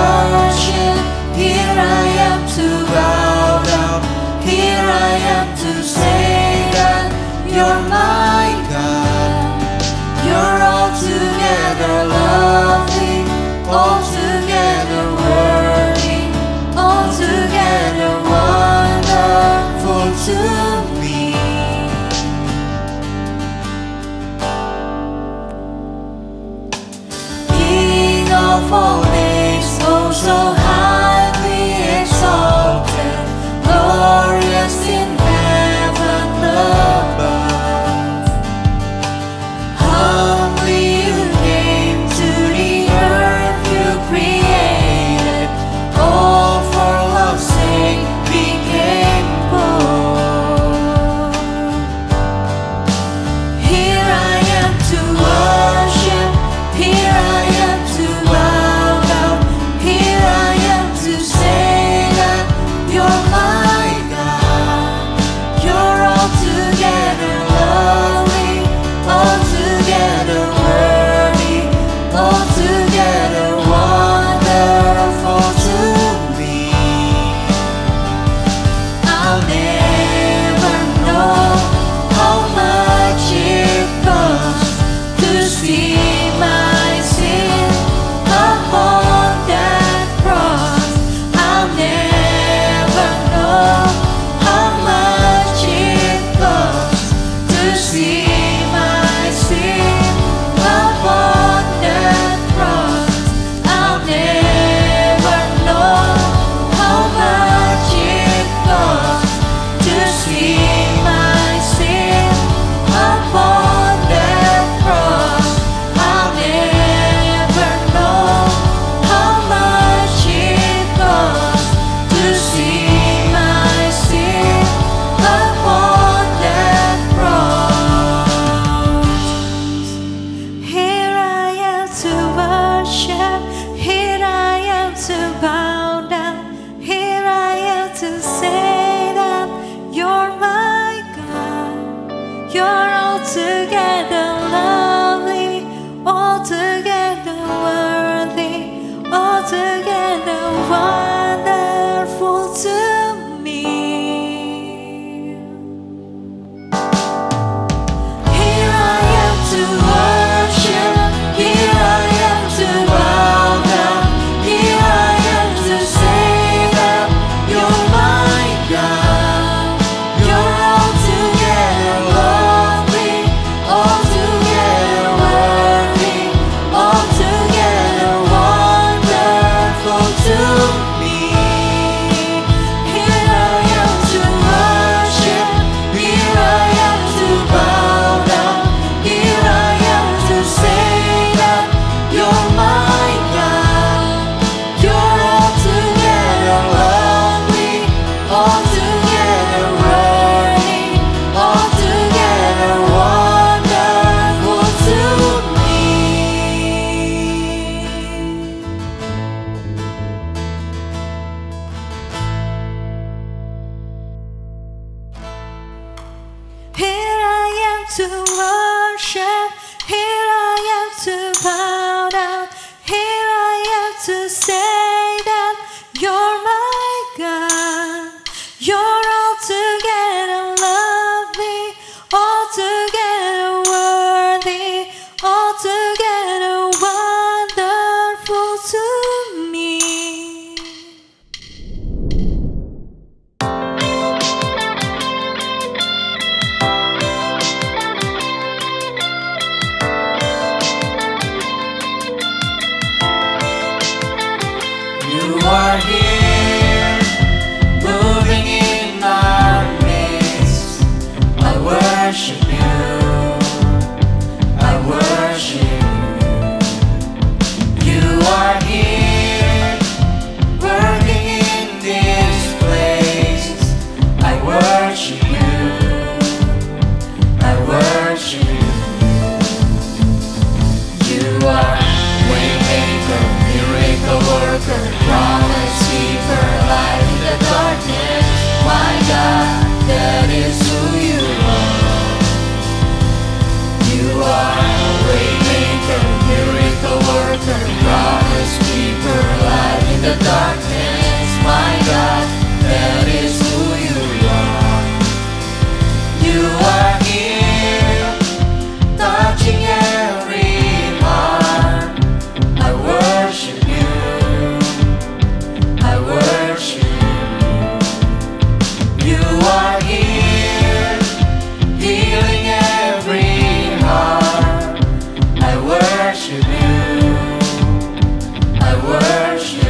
worship. Here I am to bow down. Here I am to say that you're my God. You're altogether lovely, altogether worthy, altogether wonderful to me. King of all days, oh so highly exalted, glorious in heaven above. Humbly you came to the earth you created, all for love's sake became poor. Here I am to worship, here I am to bow down, here I am to say that you're my God. You're altogether lovely, altogether worthy, altogether wonderful to me. I'll never know how much it costs to see my sin upon that cross. I'll never know how much it costs to see my sin upon that cross. I'll never know how much it costs to see my sin upon that cross. I'll never know how much it costs to see my sin upon that cross. Here I am to worship, here I am to bow down, here I am to say that you're my God. You're altogether lovely, altogether worthy, altogether wonderful to me. Here I am to worship, here I am to bow down, here I am to say that you're my God. You're altogether lovely, altogether worthy, altogether wonderful to me. Here I am to worship, here I am to bow down, here I am to say that you're my God. You're altogether lovely, altogether worthy, altogether wonderful to me. Here I am to worship, here I am to bow down, here I am to say that you're my God. You're altogether lovely, altogether worthy, altogether wonderful to me. You are here, moving in our midst. I worship you, I worship you. You are here, working in this place. I worship you, I worship you. You are waymaker, miracle worker, promise keeper. the darkness, my God, that is who you are. You are here, touching every heart. I worship you, I worship you. You are here, healing every heart. I worship you, I worship you.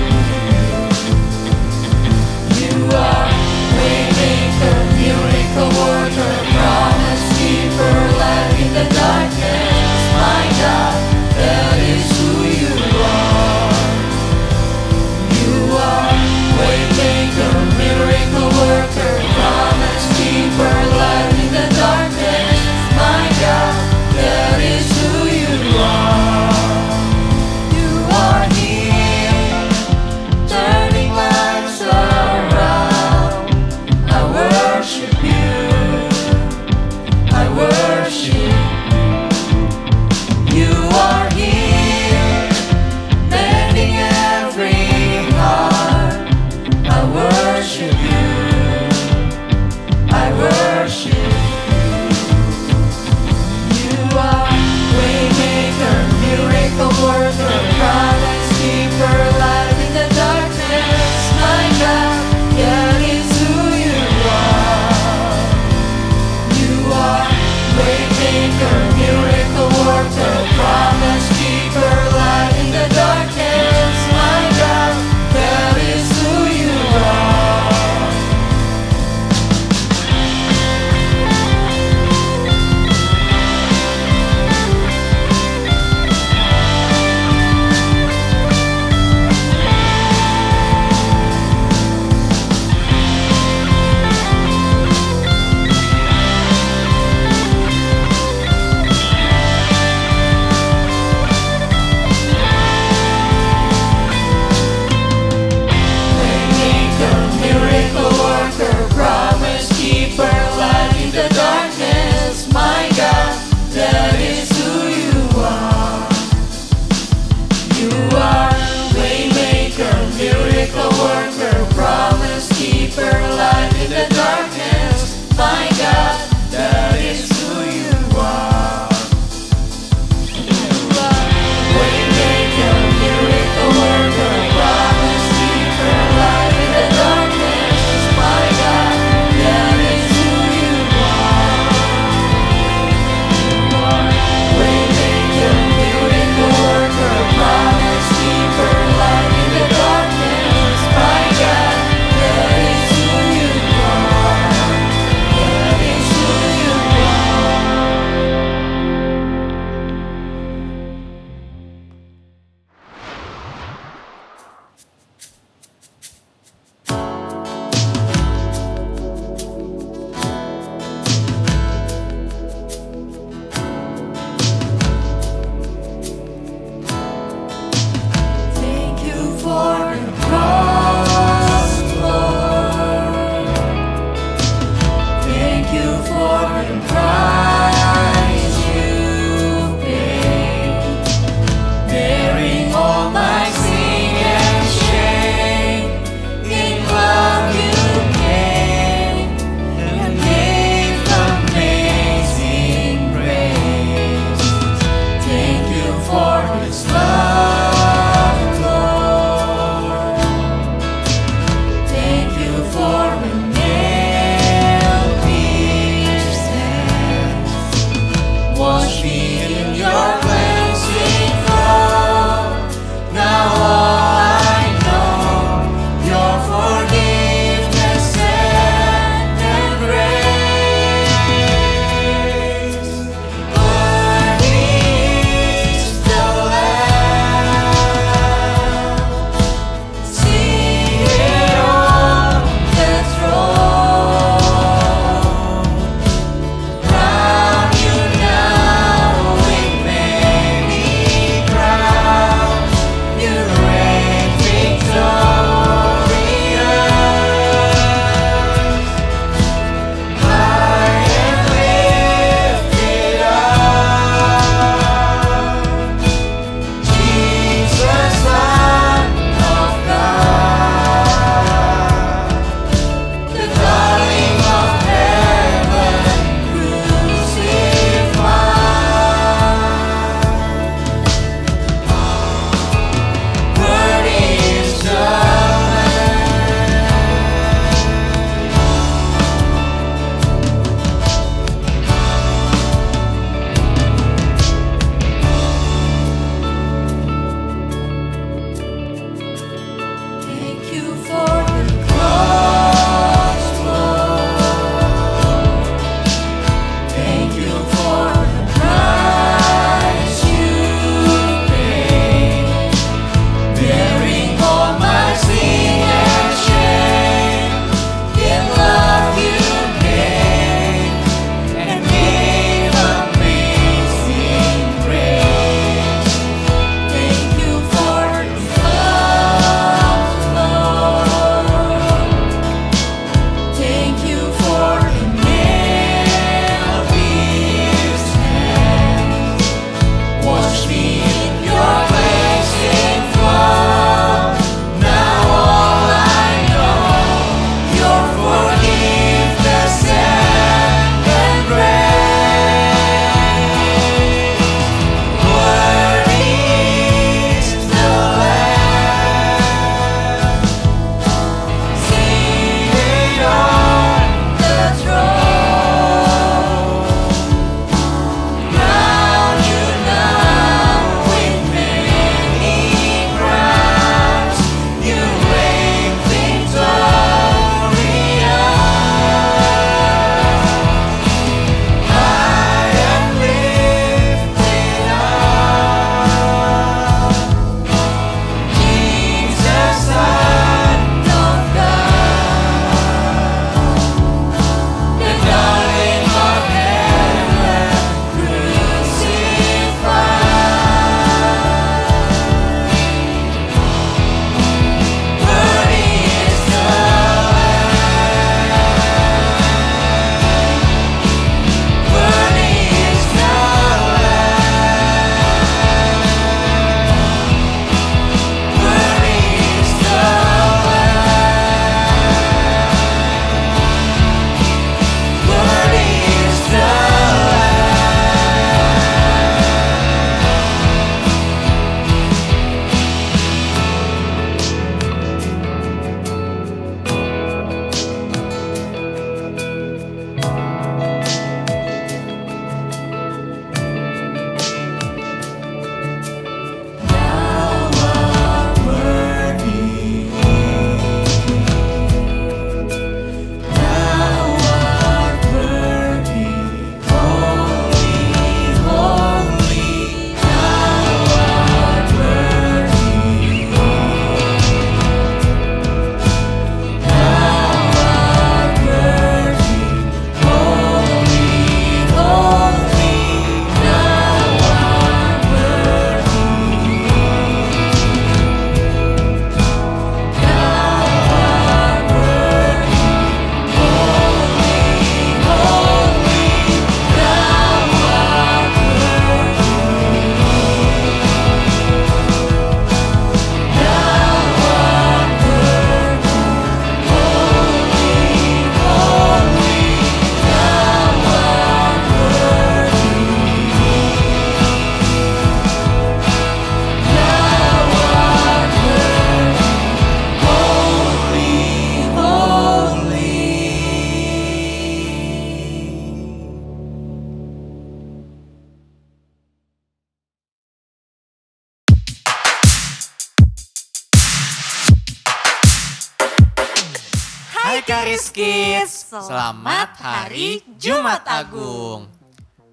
Hai Kariskits, selamat hari Jumat Agung.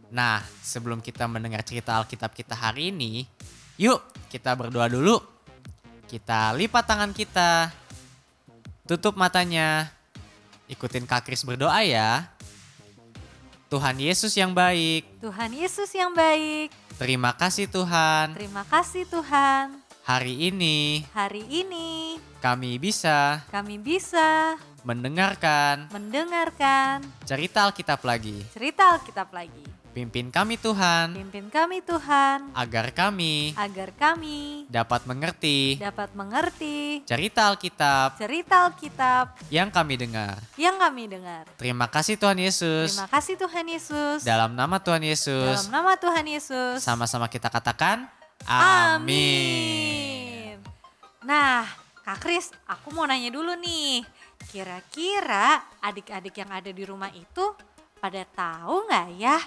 Nah, sebelum kita mendengar cerita Alkitab kita hari ini, yuk kita berdoa dulu. Kita lipat tangan kita, tutup matanya, ikutin Kak Kris berdoa ya. Tuhan Yesus yang baik, Tuhan Yesus yang baik, terima kasih Tuhan. terima kasih Tuhan. Hari ini Hari ini kami bisa kami bisa mendengarkan mendengarkan cerita Alkitab lagi. cerita Alkitab lagi. Pimpin kami Tuhan, Pimpin kami Tuhan, agar kami agar kami dapat mengerti dapat mengerti cerita Alkitab cerita Alkitab yang kami dengar. yang kami dengar. Terima kasih Tuhan Yesus. Terima kasih Tuhan Yesus. Dalam nama Tuhan Yesus, Dalam nama Tuhan Yesus. sama-sama kita katakan amin. Nah, Kak Kris, aku mau nanya dulu nih. Kira-kira adik-adik yang ada di rumah itu pada tahu nggak ya?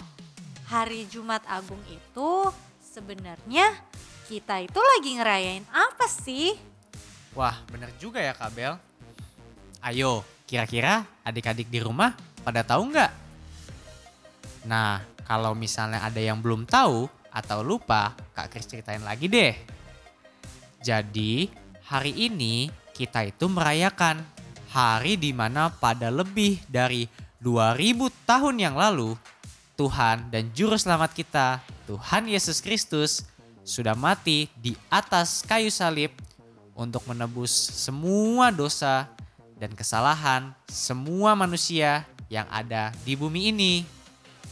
Hari Jumat Agung itu sebenarnya kita itu lagi ngerayain apa sih? Wah, bener juga ya Kak Bel. Ayo, kira-kira adik-adik di rumah pada tahu nggak? Nah, kalau misalnya ada yang belum tahu atau lupa, Kak Kris ceritain lagi deh. Jadi, hari ini kita itu merayakan hari di mana pada lebih dari 2000 tahun yang lalu, Tuhan dan Juru Selamat kita, Tuhan Yesus Kristus, sudah mati di atas kayu salib untuk menebus semua dosa dan kesalahan semua manusia yang ada di bumi ini.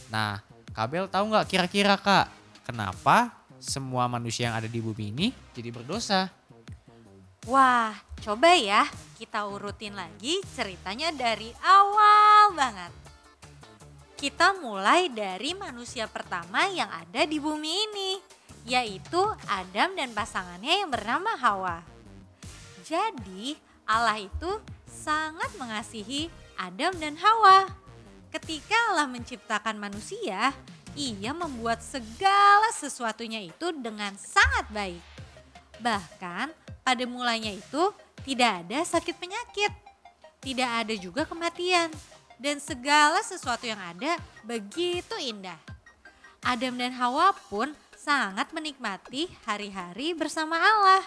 Nah, Kabel tahu nggak kira-kira Kak, kenapa semua manusia yang ada di bumi ini jadi berdosa? Wah, coba ya kita urutin lagi ceritanya dari awal banget. Kita mulai dari manusia pertama yang ada di bumi ini, yaitu Adam dan pasangannya yang bernama Hawa. Jadi Allah itu sangat mengasihi Adam dan Hawa. Ketika Allah menciptakan manusia, Ia membuat segala sesuatunya itu dengan sangat baik. Bahkan pada mulanya itu tidak ada sakit penyakit, tidak ada juga kematian, dan segala sesuatu yang ada begitu indah. Adam dan Hawa pun sangat menikmati hari-hari bersama Allah.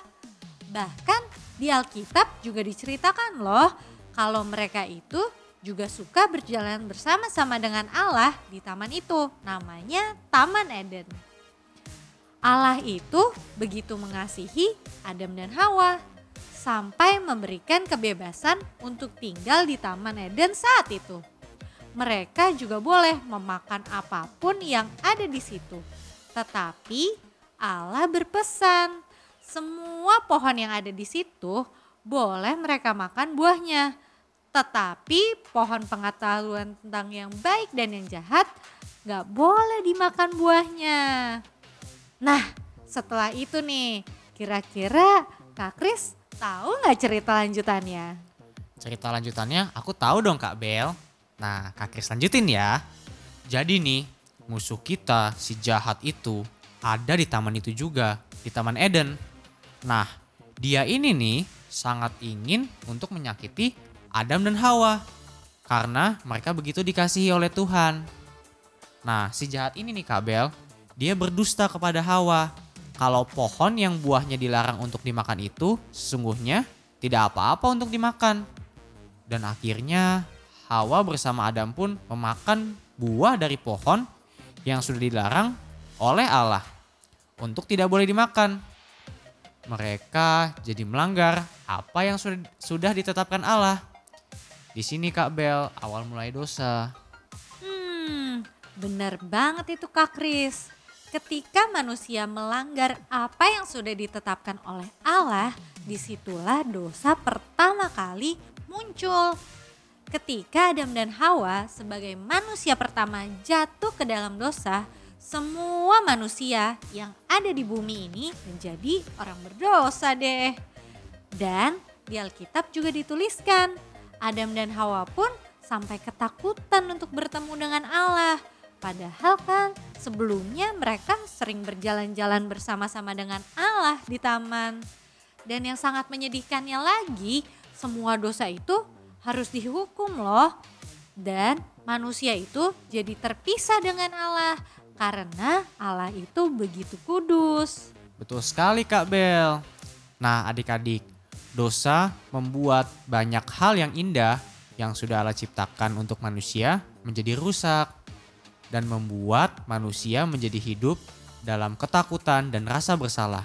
Bahkan di Alkitab juga diceritakan loh kalau mereka itu juga suka berjalan bersama-sama dengan Allah di taman itu, namanya Taman Eden. Allah itu begitu mengasihi Adam dan Hawa sampai memberikan kebebasan untuk tinggal di Taman Eden saat itu. Mereka juga boleh memakan apapun yang ada di situ. Tetapi Allah berpesan, semua pohon yang ada di situ boleh mereka makan buahnya. Tetapi pohon pengetahuan tentang yang baik dan yang jahat gak boleh dimakan buahnya. Nah, setelah itu nih, kira-kira Kak Kris tahu nggak cerita lanjutannya? Cerita lanjutannya aku tahu dong Kak Bel. Nah, Kak Kris lanjutin ya. Jadi nih, musuh kita si jahat itu ada di taman itu juga, di Taman Eden. Nah, dia ini nih sangat ingin untuk menyakiti Adam dan Hawa karena mereka begitu dikasihi oleh Tuhan. Nah, si jahat ini nih Kak Bel, dia berdusta kepada Hawa kalau pohon yang buahnya dilarang untuk dimakan itu sesungguhnya tidak apa-apa untuk dimakan. Dan akhirnya Hawa bersama Adam pun memakan buah dari pohon yang sudah dilarang oleh Allah untuk tidak boleh dimakan. Mereka jadi melanggar apa yang sudah ditetapkan Allah. Di sini Kak Bel awal mulai dosa. Benar banget itu Kak Kris. Ketika manusia melanggar apa yang sudah ditetapkan oleh Allah, disitulah dosa pertama kali muncul. Ketika Adam dan Hawa sebagai manusia pertama jatuh ke dalam dosa, semua manusia yang ada di bumi ini menjadi orang berdosa deh. Dan di Alkitab juga dituliskan, Adam dan Hawa pun sampai ketakutan untuk bertemu dengan Allah. Padahal kan sebelumnya mereka sering berjalan-jalan bersama-sama dengan Allah di taman. Dan yang sangat menyedihkannya lagi, semua dosa itu harus dihukum loh. Dan manusia itu jadi terpisah dengan Allah karena Allah itu begitu kudus. Betul sekali Kak Bel. Nah adik-adik, dosa membuat banyak hal yang indah yang sudah Allah ciptakan untuk manusia menjadi rusak. Dan membuat manusia menjadi hidup dalam ketakutan dan rasa bersalah.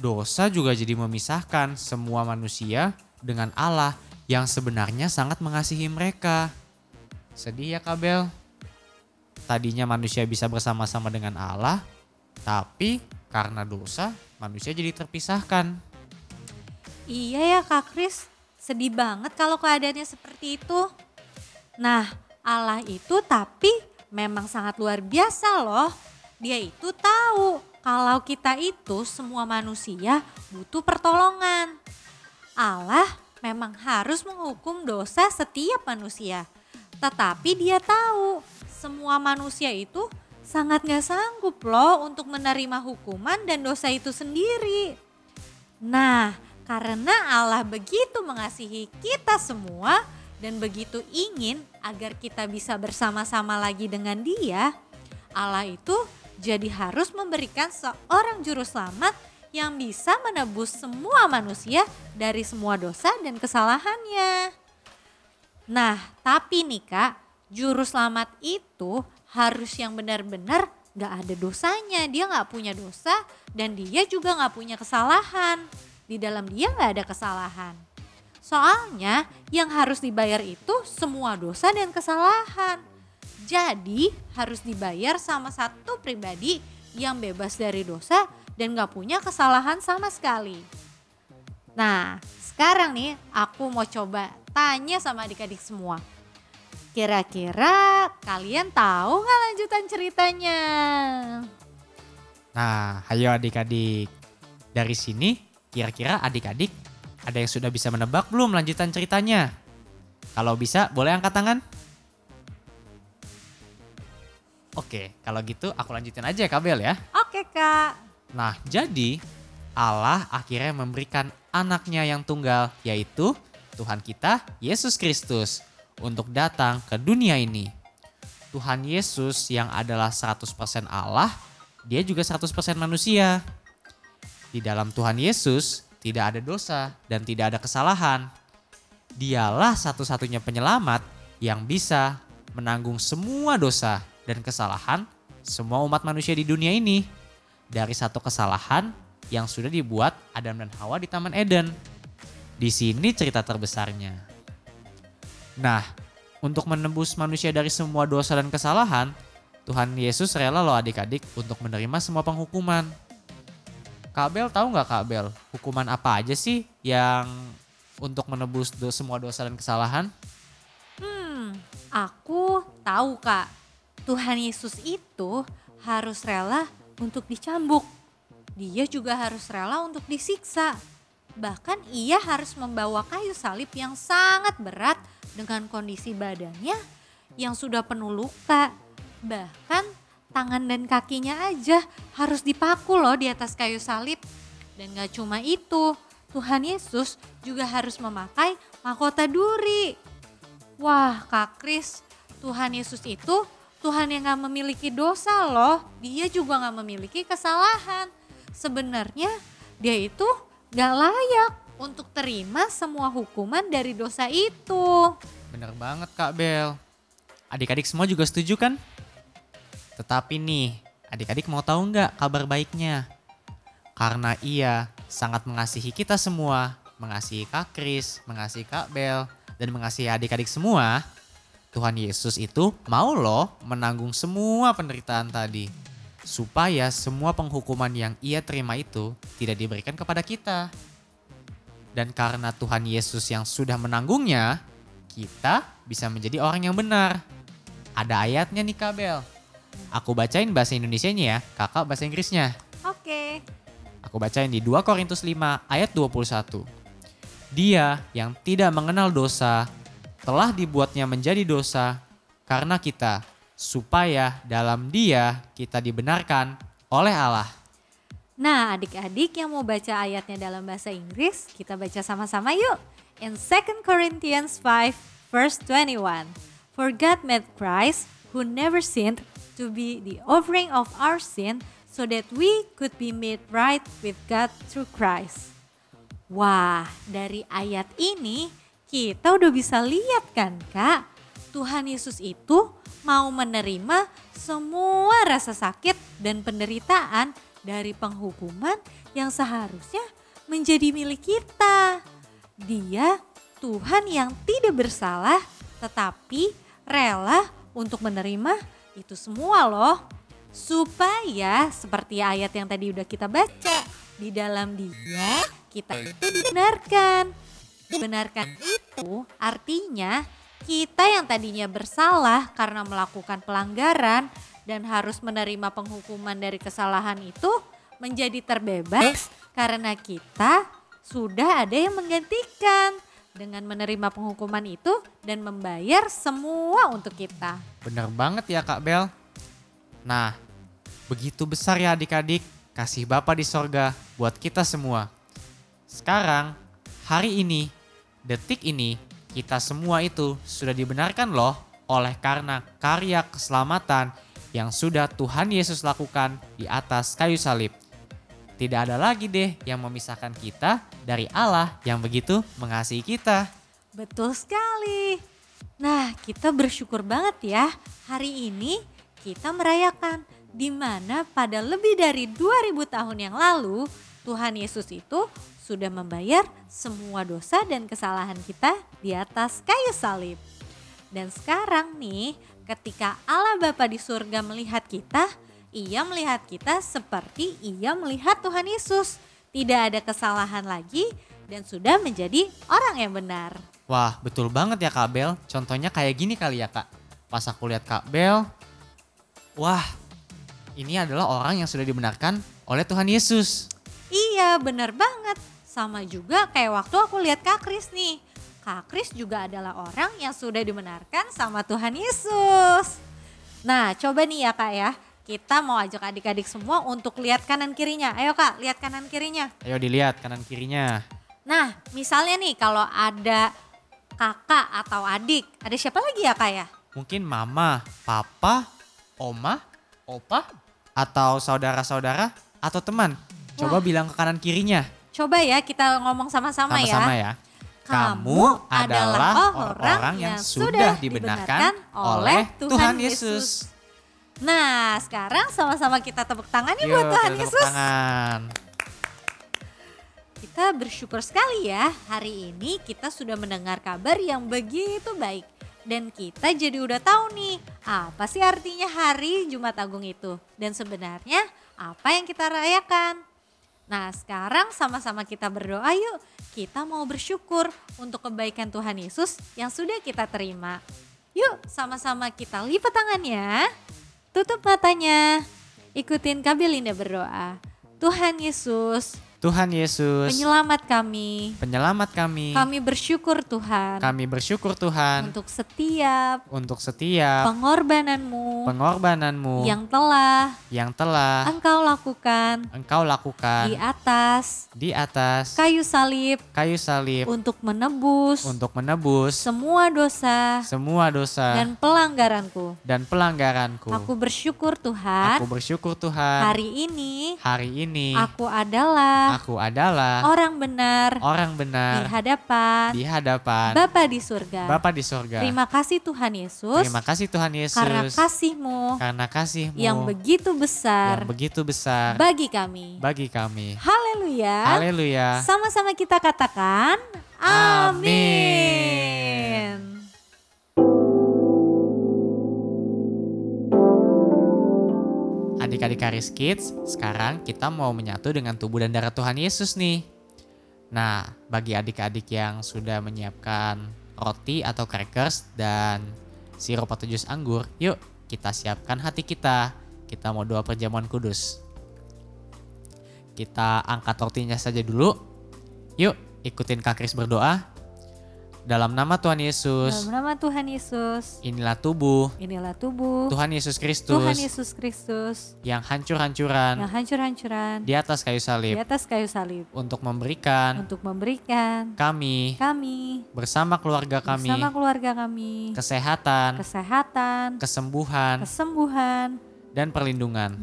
Dosa juga jadi memisahkan semua manusia dengan Allah yang sebenarnya sangat mengasihi mereka. Sedih ya Kak Bel? Tadinya manusia bisa bersama-sama dengan Allah, tapi karena dosa manusia jadi terpisahkan. Iya ya Kak Kris, sedih banget kalau keadaannya seperti itu. Nah Allah itu tapi memang sangat luar biasa loh. Dia itu tahu kalau kita itu semua manusia butuh pertolongan. Allah memang harus menghukum dosa setiap manusia. Tetapi dia tahu semua manusia itu sangat gak sanggup loh untuk menerima hukuman dan dosa itu sendiri. Nah karena Allah begitu mengasihi kita semua dan begitu ingin agar kita bisa bersama-sama lagi dengan Dia, Allah itu jadi harus memberikan seorang juru selamat yang bisa menebus semua manusia dari semua dosa dan kesalahannya. Nah tapi nih Kak, juru selamat itu harus yang benar-benar gak ada dosanya. Dia gak punya dosa dan dia juga gak punya kesalahan. Di dalam dia gak ada kesalahan. Soalnya yang harus dibayar itu semua dosa dan kesalahan. Jadi harus dibayar sama satu pribadi yang bebas dari dosa dan gak punya kesalahan sama sekali. Nah sekarang nih aku mau coba tanya sama adik-adik semua. Kira-kira kalian tahu gak lanjutan ceritanya? Nah ayo adik-adik, dari sini kira-kira adik-adik ada yang sudah bisa menebak belum lanjutan ceritanya? Kalau bisa boleh angkat tangan. Oke, kalau gitu aku lanjutin aja ya Kak Bel ya. Oke Kak. Nah jadi Allah akhirnya memberikan anaknya yang tunggal yaitu Tuhan kita Yesus Kristus untuk datang ke dunia ini. Tuhan Yesus yang adalah 100% Allah, dia juga 100% manusia. Di dalam Tuhan Yesus tidak ada dosa dan tidak ada kesalahan. Dialah satu-satunya penyelamat yang bisa menanggung semua dosa dan kesalahan semua umat manusia di dunia ini. Dari satu kesalahan yang sudah dibuat Adam dan Hawa di Taman Eden. Di sini cerita terbesarnya. Nah, untuk menembus manusia dari semua dosa dan kesalahan, Tuhan Yesus rela loh adik-adik untuk menerima semua penghukuman. Kak Bel tahu nggak Kak Bel, hukuman apa aja sih yang untuk menebus semua dosa dan kesalahan? Aku tahu Kak. Tuhan Yesus itu harus rela untuk dicambuk. Dia juga harus rela untuk disiksa. Bahkan ia harus membawa kayu salib yang sangat berat dengan kondisi badannya yang sudah penuh luka. Bahkan tangan dan kakinya aja harus dipaku loh di atas kayu salib. Dan gak cuma itu, Tuhan Yesus juga harus memakai mahkota duri. Wah Kak Kris, Tuhan Yesus itu Tuhan yang gak memiliki dosa loh. Dia juga gak memiliki kesalahan. Sebenarnya dia itu gak layak untuk terima semua hukuman dari dosa itu. Bener banget Kak Bel. Adik-adik semua juga setuju kan? Tetapi nih, adik-adik mau tahu nggak kabar baiknya? Karena ia sangat mengasihi kita semua, mengasihi Kak Kris, mengasihi Kak Bel, dan mengasihi adik-adik semua, Tuhan Yesus itu mau loh menanggung semua penderitaan tadi. Supaya semua penghukuman yang ia terima itu tidak diberikan kepada kita. Dan karena Tuhan Yesus yang sudah menanggungnya, kita bisa menjadi orang yang benar. Ada ayatnya nih Kak Bel. Aku bacain bahasa Indonesianya ya, kakak bahasa Inggrisnya. Oke. Aku bacain di 2 Korintus 5 ayat 21. Dia yang tidak mengenal dosa telah dibuatnya menjadi dosa karena kita, supaya dalam dia kita dibenarkan oleh Allah. Nah adik-adik yang mau baca ayatnya dalam bahasa Inggris, kita baca sama-sama yuk. in 2 Corinthians 5 verse 21. For God made Christ, who never sinned, to be the offering of our sin so that we could be made right with God through Christ. Wah, dari ayat ini kita udah bisa lihat kan Kak, Tuhan Yesus itu mau menerima semua rasa sakit dan penderitaan dari penghukuman yang seharusnya menjadi milik kita. Dia Tuhan yang tidak bersalah tetapi rela untuk menerima itu semua loh. Supaya seperti ayat yang tadi udah kita baca, di dalam Dia kita itu dibenarkan. Dibenarkan itu artinya kita yang tadinya bersalah karena melakukan pelanggaran dan harus menerima penghukuman dari kesalahan itu menjadi terbebas karena kita sudah ada yang menggantikan dengan menerima penghukuman itu dan membayar semua untuk kita. Bener banget ya Kak Bel. Nah, begitu besar ya adik-adik kasih Bapa di sorga buat kita semua. Sekarang, hari ini, detik ini, kita semua itu sudah dibenarkan loh oleh karena karya keselamatan yang sudah Tuhan Yesus lakukan di atas kayu salib. Tidak ada lagi deh yang memisahkan kita dari Allah yang begitu mengasihi kita. Betul sekali. Nah, kita bersyukur banget ya hari ini kita merayakan di mana pada lebih dari 2000 tahun yang lalu Tuhan Yesus itu sudah membayar semua dosa dan kesalahan kita di atas kayu salib. Dan sekarang nih ketika Allah Bapa di surga melihat kita, Ia melihat kita seperti Ia melihat Tuhan Yesus. Tidak ada kesalahan lagi dan sudah menjadi orang yang benar. Wah, betul banget ya Kak Bel. Contohnya kayak gini kali ya Kak. Pas aku lihat Kak Bel, wah, ini adalah orang yang sudah dibenarkan oleh Tuhan Yesus. Iya, benar banget. Sama juga kayak waktu aku lihat Kak Kris nih. Kak Kris juga adalah orang yang sudah dibenarkan sama Tuhan Yesus. Nah, coba nih ya Kak ya. Kita mau ajak adik-adik semua untuk lihat kanan kirinya. Ayo Kak, lihat kanan kirinya. Ayo dilihat kanan kirinya. Nah, misalnya nih kalau ada kakak atau adik, ada siapa lagi ya Kak ya? Mungkin mama, papa, oma, opa, atau saudara-saudara, atau teman. Coba bilang ke kanan kirinya. Coba ya kita ngomong sama-sama ya. Sama-sama ya. Kamu adalah orang yang sudah dibenarkan oleh Tuhan Yesus. Nah, sekarang sama-sama kita tepuk tangan nih Yuk, buat Tuhan tepuk Yesus. tangan. Kita bersyukur sekali ya, hari ini kita sudah mendengar kabar yang begitu baik. Dan kita jadi udah tahu nih, apa sih artinya hari Jumat Agung itu. Dan sebenarnya apa yang kita rayakan. Nah, sekarang sama-sama kita berdoa yuk. Kita mau bersyukur untuk kebaikan Tuhan Yesus yang sudah kita terima. Yuk, sama-sama kita lipat tangannya. Tutup matanya. Ikutin Kak Belinda berdoa. Tuhan Yesus, Tuhan Yesus, penyelamat kami. penyelamat kami. Kami bersyukur Tuhan Kami bersyukur Tuhan untuk setiap untuk setiap pengorbananmu pengorbananmu yang telah yang telah Engkau lakukan Engkau lakukan di atas di atas kayu salib kayu salib untuk menebus untuk menebus semua dosa semua dosa dan pelanggaranku. dan pelanggaranku. Aku bersyukur Tuhan, Aku bersyukur Tuhan, hari ini hari ini aku adalah orang benar orang di benar hadapan di hadapan Bapa di surga. Bapa di sorga. Terima kasih Tuhan Yesus Terima kasih Tuhan Yesus karena kasih-Mu karena kasih-Mu yang begitu besar yang begitu besar bagi kami. bagi kami. Haleluya. Haleluya. Sama-sama kita katakan amin. Adik-adik Karis Kids, sekarang kita mau menyatu dengan tubuh dan darah Tuhan Yesus nih. Nah, bagi adik-adik yang sudah menyiapkan roti atau crackers dan sirup atau jus anggur, yuk kita siapkan hati kita. Kita mau doa perjamuan kudus. Kita angkat rotinya saja dulu. Yuk ikutin Kak Kris berdoa. Dalam nama Tuhan Yesus. Dalam nama Tuhan Yesus. Inilah tubuh Inilah tubuh Tuhan Yesus Kristus Tuhan Yesus Kristus yang hancur-hancuran yang hancur-hancuran di atas kayu di salib atas kayu salib untuk memberikan kami kami bersama keluarga kami bersama keluarga kami kesehatan, kesembuhan, dan perlindungan.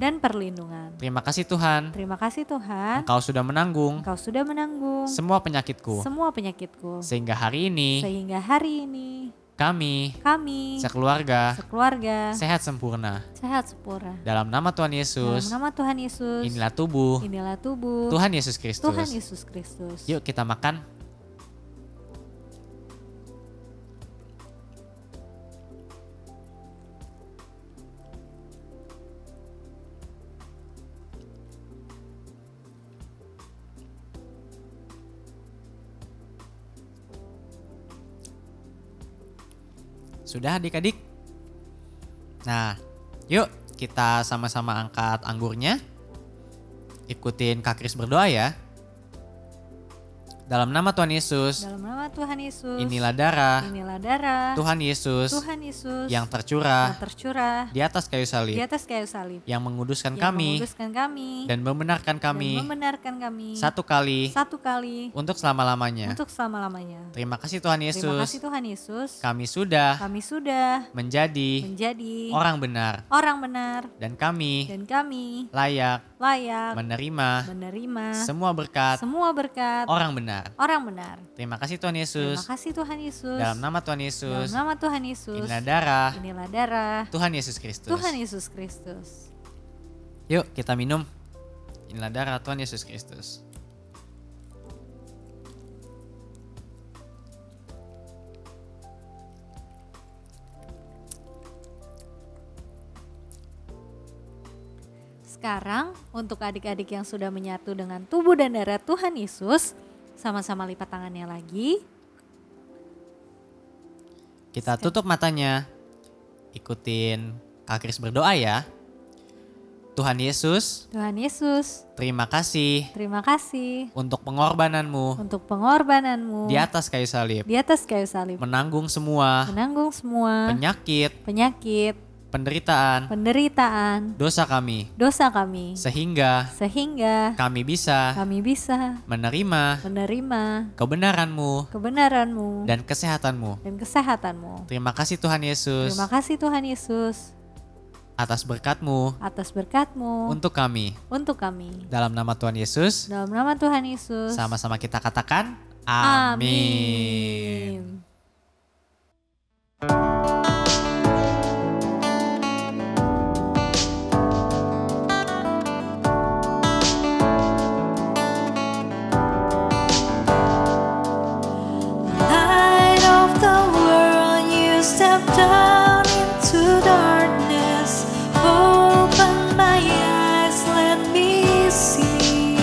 Terima kasih Tuhan, Terima kasih Tuhan. Engkau sudah menanggung Engkau sudah menanggung semua penyakitku. penyakitku. Sehingga hari ini kami sekeluarga sehat sempurna. Dalam nama Tuhan Yesus. Dalam nama Tuhan Yesus. Inilah tubuh Tuhan Yesus Kristus. Tuhan Yesus Kristus. Yuk kita makan. Sudah adik-adik? Nah, yuk kita sama-sama angkat anggurnya. Ikutin Kak Kris berdoa ya. Dalam nama Tuhan Yesus. Dalam nama Tuhan Yesus. Inilah darah Tuhan Yesus yang tercurah di atas kayu salib. Yang menguduskan kami dan membenarkan kami satu kali untuk selama-lamanya. Terima kasih Tuhan Yesus. Kami sudah menjadi orang benar dan kami layak menerima semua berkat orang benar. Terima kasih Tuhan Yesus. Dalam nama Tuhan Yesus. Inilah darah Tuhan Yesus Kristus. Yuk kita minum. Inilah darah Tuhan Yesus Kristus. Sekarang untuk adik-adik yang sudah menyatu dengan tubuh dan darah Tuhan Yesus, sama-sama lipat tangannya lagi. Kita tutup matanya. Ikutin Kak Kris berdoa ya. Tuhan Yesus, terima kasih untuk pengorbananmu di atas kayu salib. Menanggung semua penyakit, penderitaan, dosa kami. Sehingga kami bisa menerima kebenaranmu dan kesehatanmu. Terima kasih Tuhan Yesus. Atas berkat-Mu untuk kami. Dalam nama Tuhan Yesus. Sama-sama kita katakan amin. Light of the world, you step down into darkness. Open my eyes, let me see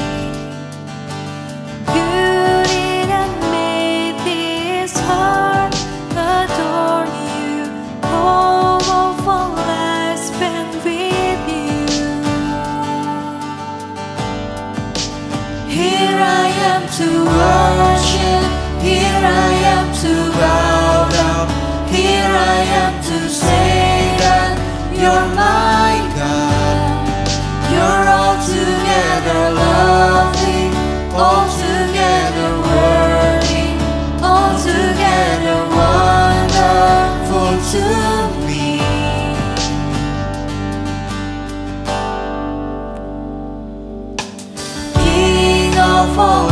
beauty that made this heart adore you. Home of all I spent with you. Here I am to worship. Here I am to bow down. Here I am to say that you're my God. You're altogether lovely, altogether worthy, altogether wonderful to me. King of all